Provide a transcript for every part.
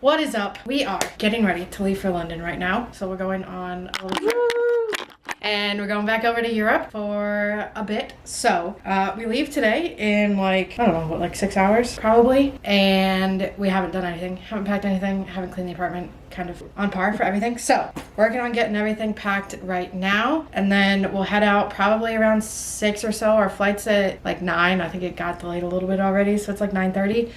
What is up? We are getting ready to leave for London right now. So we're going on a little trip. And we're going back over to Europe for a bit. So we leave today in like, I don't know, what, like 6 hours probably. And we haven't done anything, haven't packed anything, haven't cleaned the apartment, kind of on par for everything. So working on getting everything packed right now. And then we'll head out probably around 6 or so. Our flight's at like 9. I think it got delayed a little bit already. So it's like 9:30.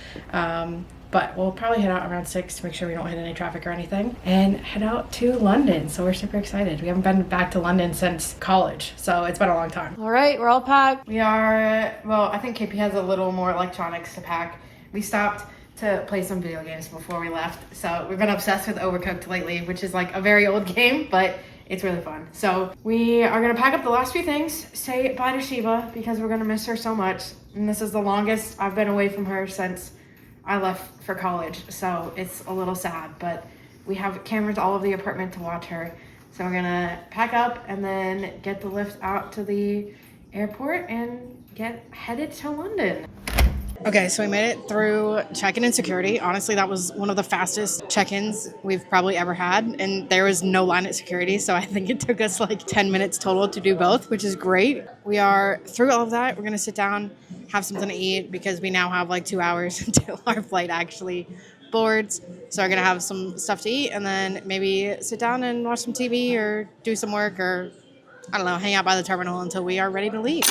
But we'll probably head out around 6 to make sure we don't hit any traffic or anything and head out to London. So we're super excited. We haven't been back to London since college, so it's been a long time. All right, we're all packed. We are, well, I think KP has a little more electronics to pack. We stopped to play some video games before we left. So we've been obsessed with Overcooked lately, which is like a very old game, but it's really fun. So we are gonna pack up the last few things, say bye to Shiva because we're gonna miss her so much. And this is the longest I've been away from her since I left for college, so it's a little sad, but we have cameras all over the apartment to watch her. So we're gonna pack up and then get the lift out to the airport and get headed to London. Okay, so we made it through check-in and security. Honestly, that was one of the fastest check-ins we've probably ever had, and there was no line at security, so I think it took us like 10 minutes total to do both, which is great. We are through all of that. We're gonna sit down, have something to eat because we now have like 2 hours until our flight actually boards. So we're gonna have some stuff to eat and then maybe sit down and watch some TV or do some work or, I don't know, hang out by the terminal until we are ready to leave.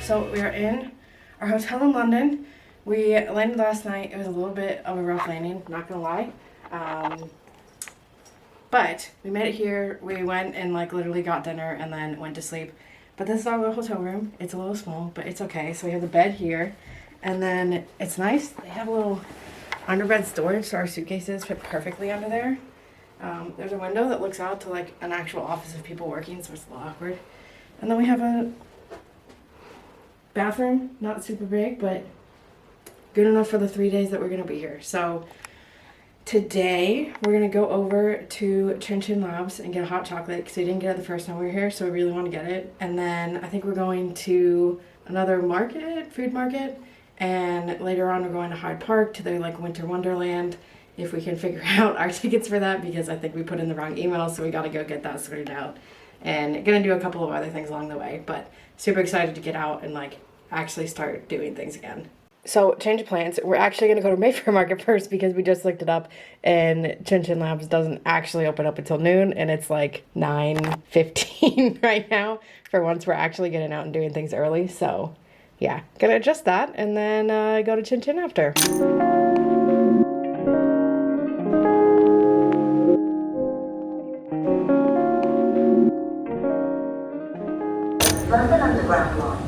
So we are in our hotel in London. We landed last night. It was a little bit of a rough landing, not gonna lie. But we made it here. We went and like literally got dinner and then went to sleep. But this is our little hotel room. It's a little small, but it's okay. So we have the bed here. And then it's nice. They have a little underbed storage, so our suitcases fit perfectly under there. There's a window that looks out to like an actual office of people working, so it's a little awkward. And then we have a bathroom, not super big, but good enough for the 3 days that we're gonna be here. So today we're gonna go over to Chin Chin Labs and get a hot chocolate because we didn't get it the first time we were here, so we really want to get it. And then I think we're going to another market, food market, and later on we're going to Hyde Park to the like Winter Wonderland if we can figure out our tickets for that because I think we put in the wrong email, so we gotta go get that sorted out. And gonna do a couple of other things along the way, but super excited to get out and like actually start doing things again. So change of plans. We're actually gonna go to Mayfair Market first because we just looked it up and Chin Chin Labs doesn't actually open up until noon and it's like 9:15 right now for once we're actually getting out and doing things early. So yeah, gonna adjust that and then go to Chin Chin after. London Underground line.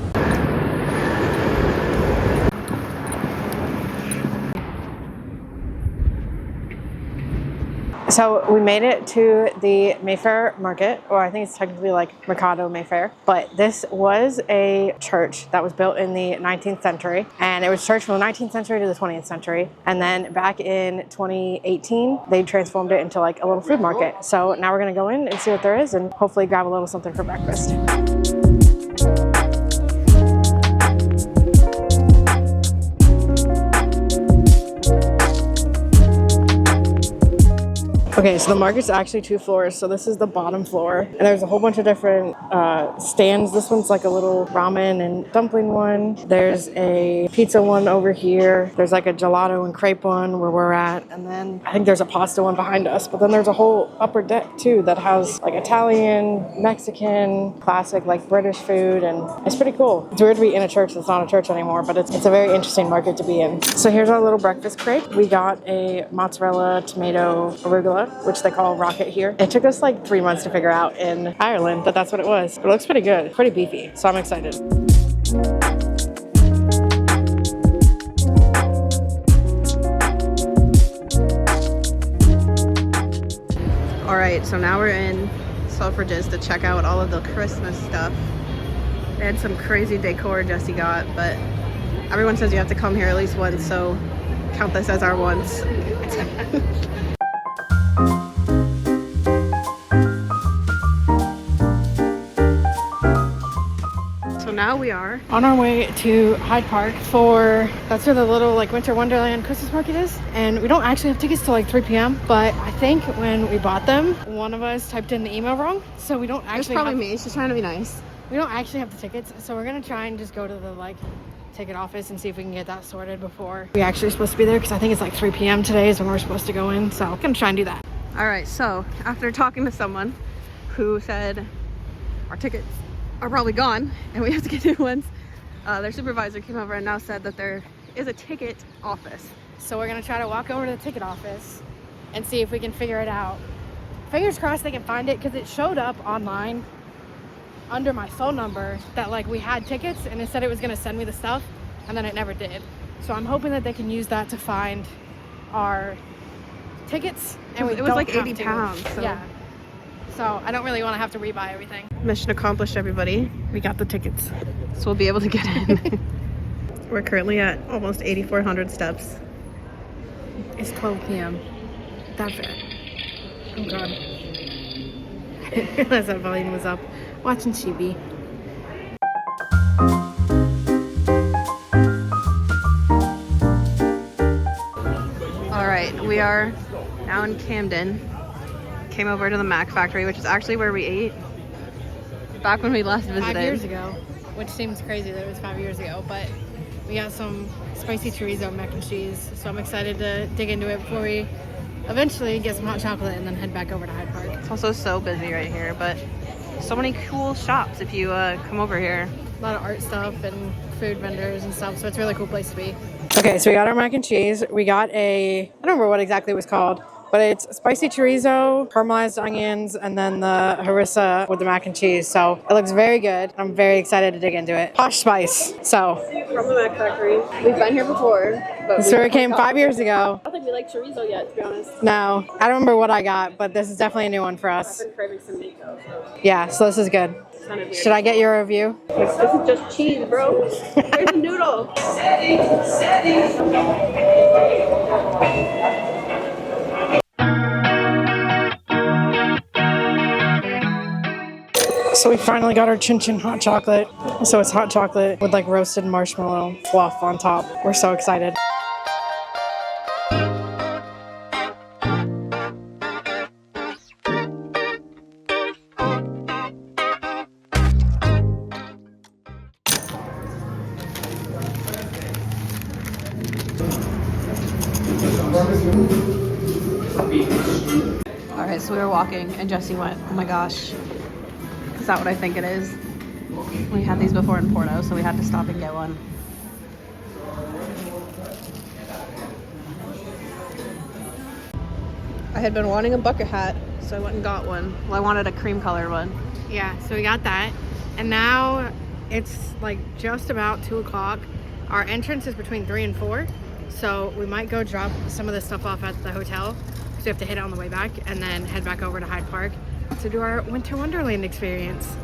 So we made it to the Mayfair Market, or I think it's technically like Mercado Mayfair, but this was a church that was built in the 19th century, and it was a church from the 19th century to the 20th century, and then back in 2018, they transformed it into like a little food market. So now we're gonna go in and see what there is and hopefully grab a little something for breakfast. Okay, so the market's actually 2 floors. So this is the bottom floor, and there's a whole bunch of different stands. This one's like a little ramen and dumpling one. There's a pizza one over here. There's like a gelato and crepe one where we're at, and then I think there's a pasta one behind us. But then there's a whole upper deck too that has like Italian, Mexican, classic like British food, and it's pretty cool. It's weird to be in a church that's not a church anymore, but it's a very interesting market to be in. So here's our little breakfast crepe. We got a mozzarella, tomato, arugula, which they call rocket here. It took us like 3 months to figure out in Ireland that that's what it was. But it looks pretty good, pretty beefy, so I'm excited. All right, so now we're in Selfridges to check out all of the Christmas stuff. They had some crazy decor Jesse got, but everyone says you have to come here at least once, so count this as our once. So now we are on our way to Hyde Park that's where the little like Winter Wonderland Christmas market is. And we don't actually have tickets till like 3 p.m. But I think when we bought them, one of us typed in the email wrong. So we don't actually It's probably me. She's trying to be nice. We don't actually have the tickets. So we're going to try and just go to the like ticket office and see if we can get that sorted before we actually are supposed to be there. Because I think it's like 3 p.m. today is when we're supposed to go in. So I'm going to try and do that. All right, so after talking to someone who said our tickets are probably gone and we have to get new ones, their supervisor came over and now said that there is a ticket office. So we're gonna try to walk over to the ticket office and see if we can figure it out. Fingers crossed they can find it, because it showed up online under my phone number that like we had tickets, and it said it was gonna send me the stuff, and then it never did. So I'm hoping that they can use that to find our tickets, and it was like 80 pounds. So. Yeah. So I don't really want to have to rebuy everything. Mission accomplished, everybody. We got the tickets, so we'll be able to get in. We're currently at almost 8,400 steps. It's 12 p.m. That's it. Oh god. I didn't realize that volume was up. Watching TV. All right, we are now in Camden. Came over to the Mac Factory, which is actually where we ate back when we last visited. 5 years ago, which seems crazy that it was 5 years ago, but we got some spicy chorizo mac and cheese, so I'm excited to dig into it before we eventually get some hot chocolate and then head back over to Hyde Park. It's also so busy right here, but so many cool shops if you come over here. A lot of art stuff and food vendors and stuff, so it's a really cool place to be. Okay, so we got our mac and cheese. We got I don't remember what exactly it was called, but it's spicy chorizo, caramelized onions, and then the harissa with the mac and cheese. So it looks very good. I'm very excited to dig into it. Posh spice. So From the Mac Factory. We've been here before. But this store came 5 years ago. I don't think we like chorizo yet, to be honest. No, I don't remember what I got, but this is definitely a new one for us. I've been craving some meat though. So. Yeah, so this is good. Should I get your review? This is just cheese, bro. Here's a noodle. So we finally got our Chin Chin hot chocolate. So it's hot chocolate with like roasted marshmallow fluff on top. We're so excited. All right, so we were walking and Jesse went, oh my gosh, is that what I think it is? We had these before in Porto, so we had to stop and get one. I had been wanting a bucket hat, so I went and got one. Well, I wanted a cream colored one. Yeah, so we got that. And now it's like just about 2 o'clock. Our entrance is between 3 and 4. So we might go drop some of this stuff off at the hotel. So we have to hit it on the way back and then head back over to Hyde Park to do our Winter Wonderland experience.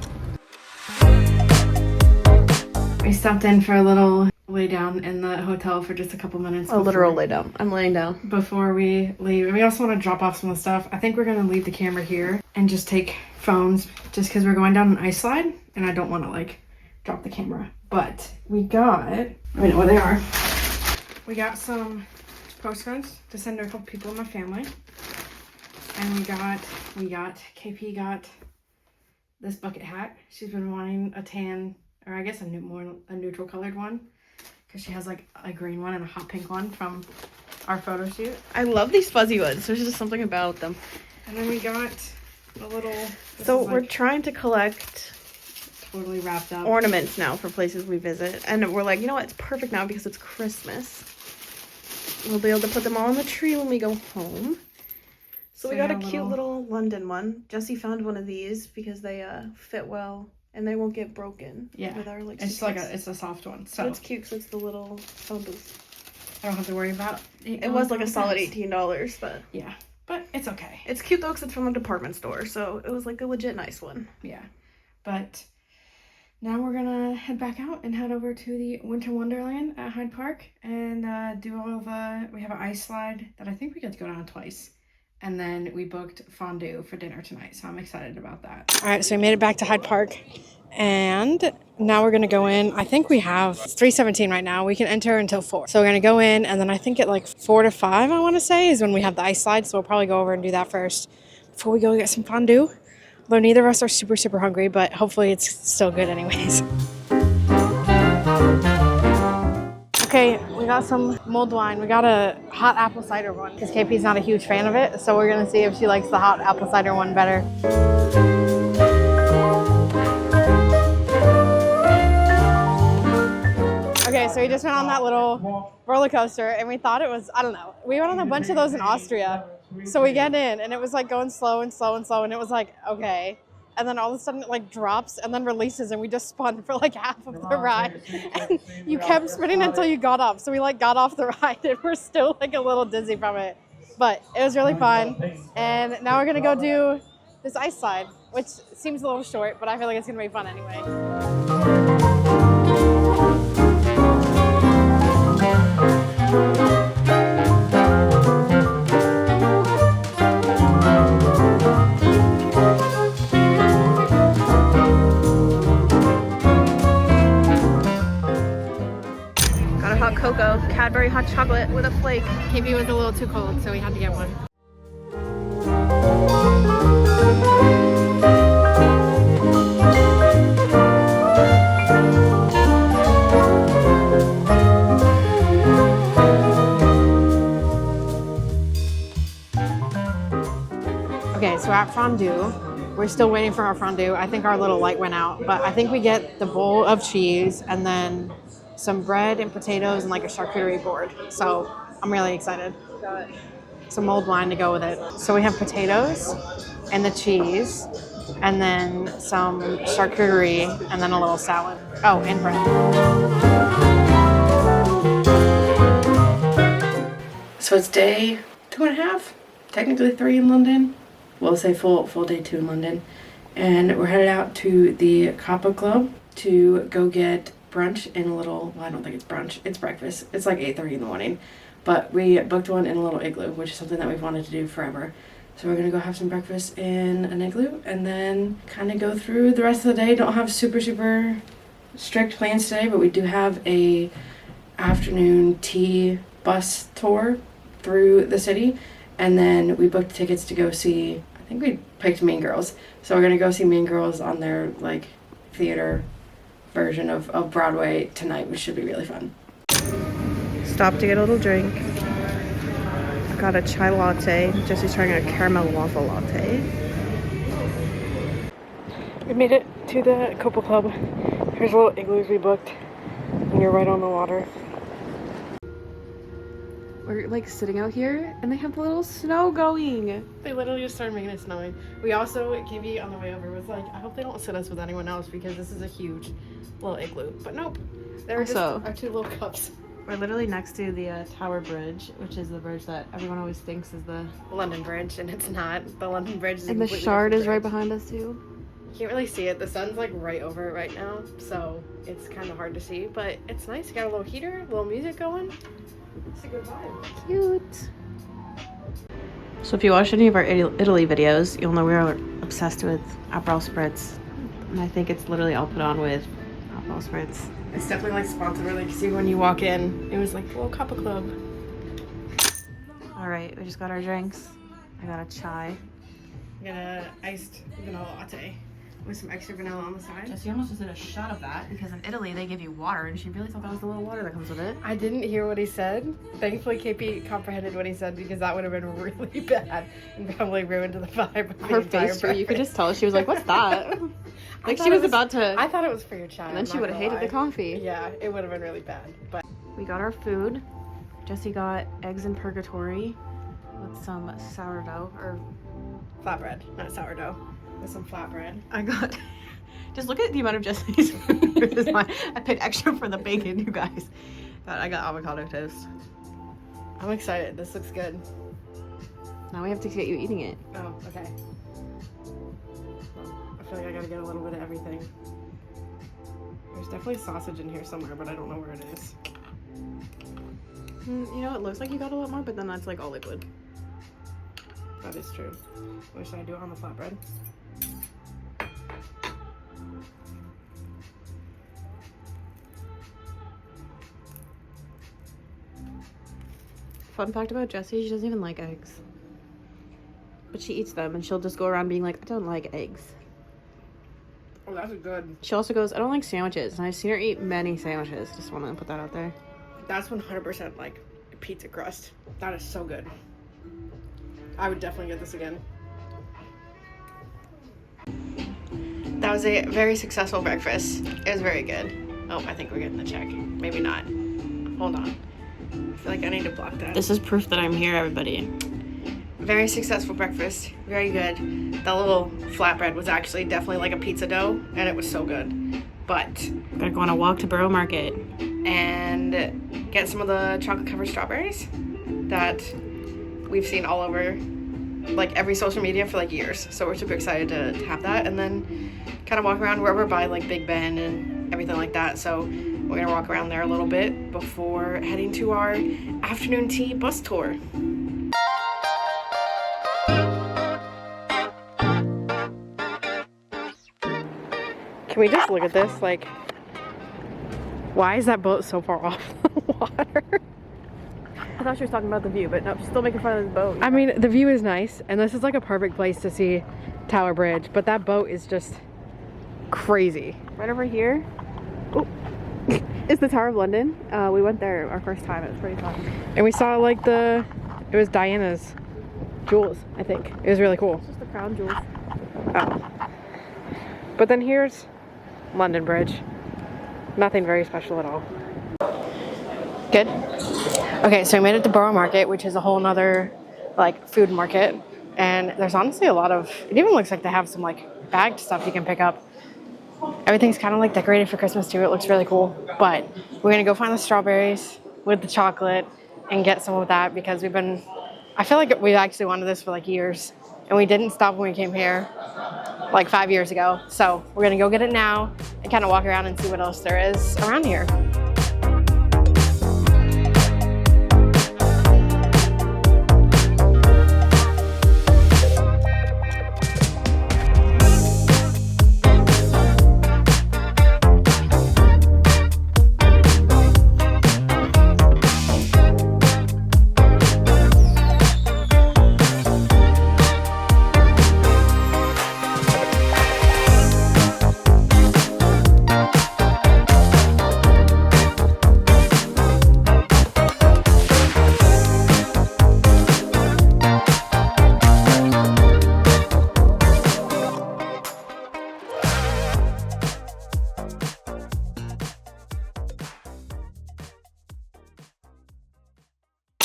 We stopped in for a little lay down in the hotel for just a couple minutes. A literal lay down. I'm laying down. Before we leave. And we also want to drop off some of the stuff. I think we're going to leave the camera here and just take phones just because we're going down an ice slide and I don't want to like drop the camera. But we got, I know where they are. We got some postcards to send to a couple people in my family. And KP got this bucket hat. She's been wanting a tan, or I guess a neutral colored one, because she has like a green one and a hot pink one from our photo shoot. I love these fuzzy ones. There's just something about them. And then we got a little... So we're trying to collect totally wrapped up ornaments now for places we visit. And we're like, you know what? It's perfect now because it's Christmas. We'll be able to put them all on the tree when we go home. So we got a cute little London one. Jesse found one of these because they fit well and they won't get broken. Yeah, with our, like, it's it's a soft one. So it's cute because it's the little phone booth. I don't have to worry about it. It was like a solid $18, but yeah, but it's okay. It's cute though because it's from a department store, so it was like a legit nice one. Yeah, but now we're gonna head back out and head over to the Winter Wonderland at Hyde Park and do all the. We have an ice slide that I think we get to go down twice. And then we booked fondue for dinner tonight, so I'm excited about that. All right, so we made it back to Hyde Park, and now we're gonna go in. I think we have, it's 3:17 right now. We can enter until 4. So we're gonna go in, and then I think at like 4 to 5, I wanna say, is when we have the ice slide. So we'll probably go over and do that first before we go get some fondue. Although neither of us are super, super hungry, but hopefully it's still good anyways. Okay, we got some mulled wine. We got a hot apple cider one because KP's not a huge fan of it. So we're gonna see if she likes the hot apple cider one better. Okay, so we just went on that little roller coaster and we thought it was, I don't know. We went on a bunch of those in Austria. So we get in and it was like going slow and slow and slow and it was like, okay. And then all of a sudden it like drops and then releases and we just spun for like half of the ride. And you kept spinning until you got off. So we like got off the ride and we're still like a little dizzy from it. But it was really fun. And now we're gonna go do this ice slide, which seems a little short, but I feel like it's gonna be fun anyway. Cocoa, Cadbury hot chocolate with a flake. KP was a little too cold, so we had to get one. Okay, so at fondue, we're still waiting for our fondue. I think our little light went out, but I think we get the bowl of cheese and then some bread and potatoes and like a charcuterie board. So I'm really excited. Got some mulled wine to go with it. So we have potatoes and the cheese and then some charcuterie and then a little salad. Oh, and bread. So it's day 2.5, technically 3 in London. We'll say full day 2 in London. And we're headed out to the Kappa Club to go get brunch in a little, well, I don't think it's brunch, it's breakfast. It's like 8:30 in the morning, but we booked one in a little igloo, which is something that we've wanted to do forever. So we're gonna go have some breakfast in an igloo and then kind of go through the rest of the day. Don't have super strict plans today, but we do have a afternoon tea bus tour through the city, and then we booked tickets to go see, I think we picked Mean Girls, so we're gonna go see Mean Girls on their like theater version of Broadway tonight, which should be really fun. Stopped to get a little drink. Got a chai latte. Jesse's trying a caramel waffle latte. We made it to the Copa Club. Here's a little igloos we booked, and you're right on the water. We're like sitting out here and they have a little snow going. They literally just started making it snowing. We also, KB on the way over was like, I hope they don't sit us with anyone else because this is a huge little igloo. But nope, they were just our 2 little cups. We're literally next to the Tower Bridge, which is the bridge that everyone always thinks is the London Bridge, and it's not. The London Bridge is and the Shard is right behind us too. You can't really see it. The sun's like right over it right now, so it's kind of hard to see. But it's nice. You got a little heater, a little music going. It's a good vibe. Cute. So if you watch any of our Italy videos, you'll know we are obsessed with Aperol Spritz. And I think it's literally all put on with Aperol Spritz. It's definitely like sponsored. Like, see when you walk in, it was like the little Kappa Club. All right, we just got our drinks. I got a chai. Get a iced vanilla latte with some extra vanilla on the side. Jesse almost just did a shot of that because in Italy they give you water, and she really thought that was the little water that comes with it. I didn't hear what he said. Thankfully, KP comprehended what he said because that would have been really bad and probably ruined the vibe of the Her entire face, too, you could breakfast. just tell she was like, "What's that?" Like thought she it was about to. I thought it was for your child. And then she would have hated the coffee. Yeah, it would have been really bad. But We got our food. Jesse got eggs in purgatory with some sourdough or flatbread, not sourdough, with some flatbread. I got. Just look at the amount of Jesse's food. This is mine. I paid extra for the bacon, you guys. But I got avocado toast. I'm excited. This looks good. Now we have to get you eating it. Oh, okay. I feel like I gotta get a little bit of everything. There's definitely sausage in here somewhere, but I don't know where it is. You know, it looks like you got a lot more, but then that's like all liquid. That is true. What should I do on the flatbread? Fun fact about Jessie, she doesn't even like eggs. But she eats them, and she'll just go around being like, I don't like eggs. Oh, that's good. She also goes, I don't like sandwiches. And I've seen her eat many sandwiches. Just want to put that out there. That's 100% like pizza crust. That is so good. I would definitely get this again. That was a very successful breakfast. It was very good. Oh, I think we're getting the check. Maybe not. Hold on. I feel like I need to block that. This is proof that I'm here, everybody. Very successful breakfast. Very good. That little flatbread was actually definitely like a pizza dough, and it was so good. But Gotta go on a walk to Borough Market. and get some of the chocolate covered strawberries that we've seen all over like every social media for like years. So we're super excited to have that, and then kind of walk around wherever by like Big Ben and everything like that. So we're gonna walk around there a little bit before heading to our afternoon tea bus tour. Can we just look at this? Like, why is that boat so far off the water? I thought she was talking about the view, but no, she's still making fun of this boat. I mean, the view is nice, and this is like a perfect place to see Tower Bridge, but that boat is just crazy. Right over here is the Tower of London. We went there our first time. It was pretty fun. And we saw like it was Diana's jewels, I think. It was really cool. It's just the crown jewels. Oh. But then here's London Bridge. Nothing very special at all. Good? Okay, so we made it to Borough Market, which is a whole nother like food market. And there's honestly a lot of, it even looks like they have some like bagged stuff you can pick up. Everything's kind of like decorated for Christmas too. It looks really cool. But we're gonna go find the strawberries with the chocolate and get some of that because I feel like we've actually wanted this for like years. And we didn't stop when we came here like 5 years ago. So we're gonna go get it now and kind of walk around and see what else there is around here.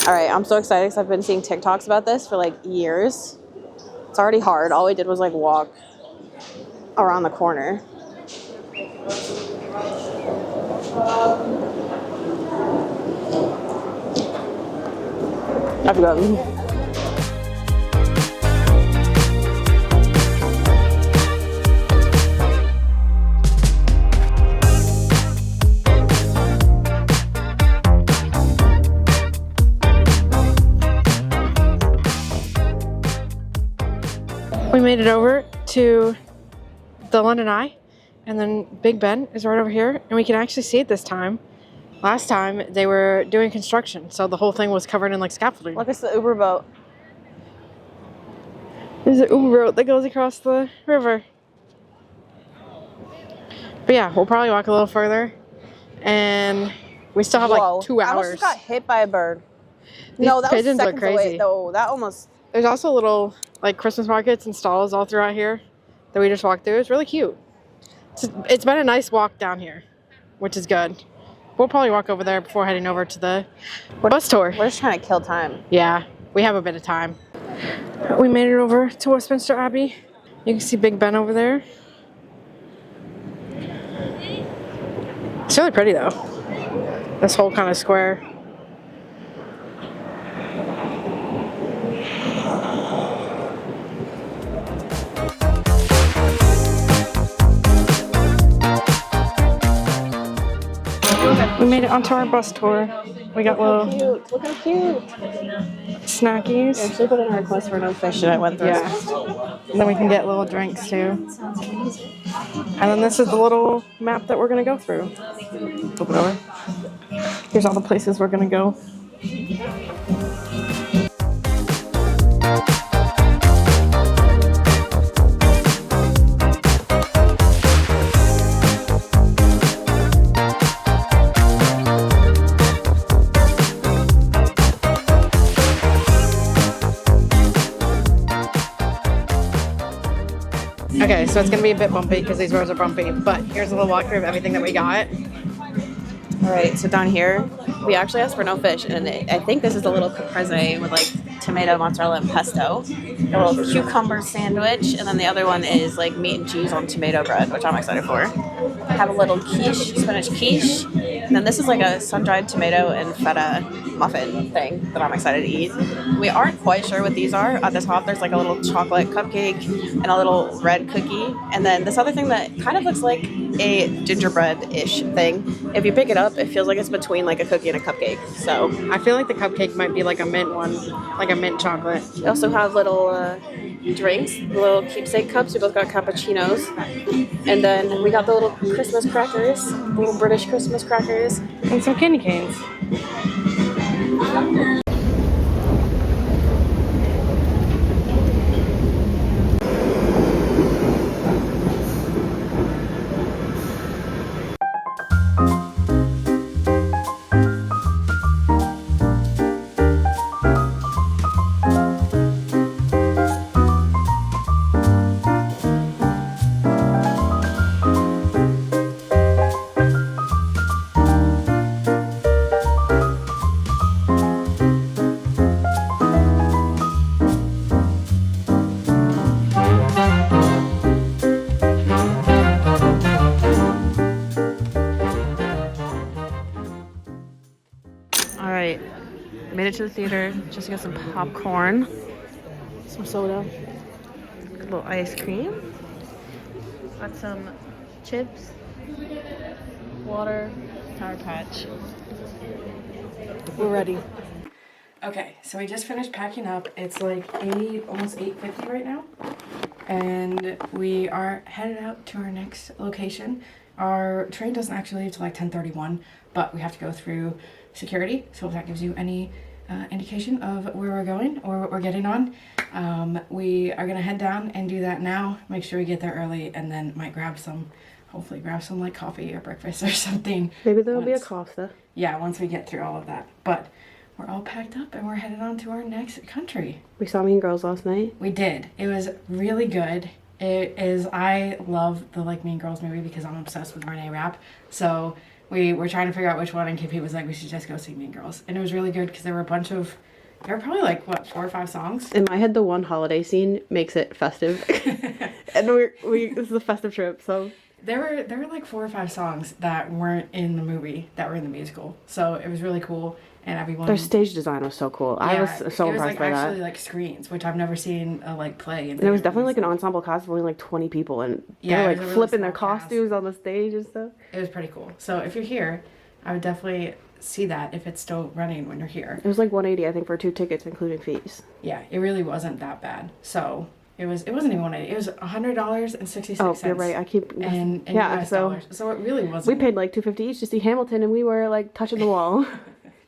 All right, I'm so excited because I've been seeing TikToks about this for like years. It's already hard. All we did was like walk around the corner. I have to go. We made it over to the London Eye, and then Big Ben is right over here, and we can actually see it this time. Last time they were doing construction, so the whole thing was covered in like scaffolding. Look, it's the Uber boat. There's an Uber road that goes across the river. But yeah, we'll probably walk a little further. And we still have like 2 hours. I almost just got hit by a bird. These No, that was pigeons are seconds crazy. away. No, that almost... There's also little like Christmas markets and stalls all throughout here that we just walked through. It's really cute. It's been a nice walk down here, which is good. We'll probably walk over there before heading over to the bus tour. We're just trying to kill time. Yeah, we have a bit of time. We made it over to Westminster Abbey. You can see Big Ben over there. It's really pretty though. This whole kind of square. We made it onto our bus tour. We got little Cute. Look how cute. snackies. I actually put in a request for no fish and I went through. Yeah. And then we can get little drinks too. And then this is the little map that we're gonna go through. Flip it over. Here's all the places we're gonna go. Okay, so it's gonna be a bit bumpy because these roads are bumpy, but here's a little walkthrough of everything that we got. All right, so down here, we actually asked for no fish, and I think this is a little caprese with like tomato, mozzarella, and pesto. A little cucumber sandwich, and then the other one is like meat and cheese on tomato bread, which I'm excited for. I have a little quiche, spinach quiche, and then this is like a sun-dried tomato and feta muffin thing that I'm excited to eat. We aren't quite sure what these are. At the top, there's like a little chocolate cupcake and a little red cookie, and then this other thing that kind of looks like a gingerbread-ish thing. If you pick it up, it feels like it's between like a cookie and a cupcake. So I feel like the cupcake might be like a mint one, like a mint chocolate. we also have little drinks, little keepsake cups. We both got cappuccinos, and then we got the little Christmas crackers, little British Christmas crackers. And some candy canes. All right, made it to the theater just to get some popcorn, some soda, a little ice cream, got some chips, water, Sour Patch. We're ready. Okay, so we just finished packing up. It's like almost 8:50 right now. And we are headed out to our next location. Our train doesn't actually leave till like 10:31, but we have to go through security. So if that gives you any indication of where we're going or what we're getting on, we are gonna head down and do that now. Make sure we get there early, and then might hopefully grab some like coffee or breakfast or something. Maybe there'll be a Costa. Yeah, once we get through all of that. But we're all packed up and we're headed on to our next country. We saw Mean Girls last night. We did. It was really good. I love the like Mean Girls movie because I'm obsessed with Renee Rapp. So we were trying to figure out which one, and KP was like, we should just go see Mean Girls. And it was really good because there were probably like, what, 4 or 5 songs? In my head, the one holiday scene makes it festive. And this is a festive trip, so. There were like 4 or 5 songs that weren't in the movie that were in the musical. So it was really cool. And everyone. Their stage design was so cool. I was so impressed by that. It was actually like screens, which I've never seen a like play. And it was definitely like an ensemble cast of only like 20 people, and yeah, they were like flipping their costumes on the stage and stuff. It was pretty cool. So if you're here, I would definitely see that if it's still running when you're here. It was like $180, I think, for 2 tickets, including fees. Yeah, it really wasn't that bad. So it wasn't even $180. It was $100.66. Oh, you're right. I keep and yeah, US dollars. So it really wasn't. We paid like $250 each to see Hamilton, and we were like touching the wall.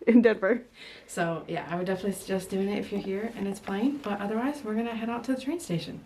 in Denver. So yeah, I would definitely suggest doing it if you're here and it's playing, but otherwise we're gonna head out to the train station.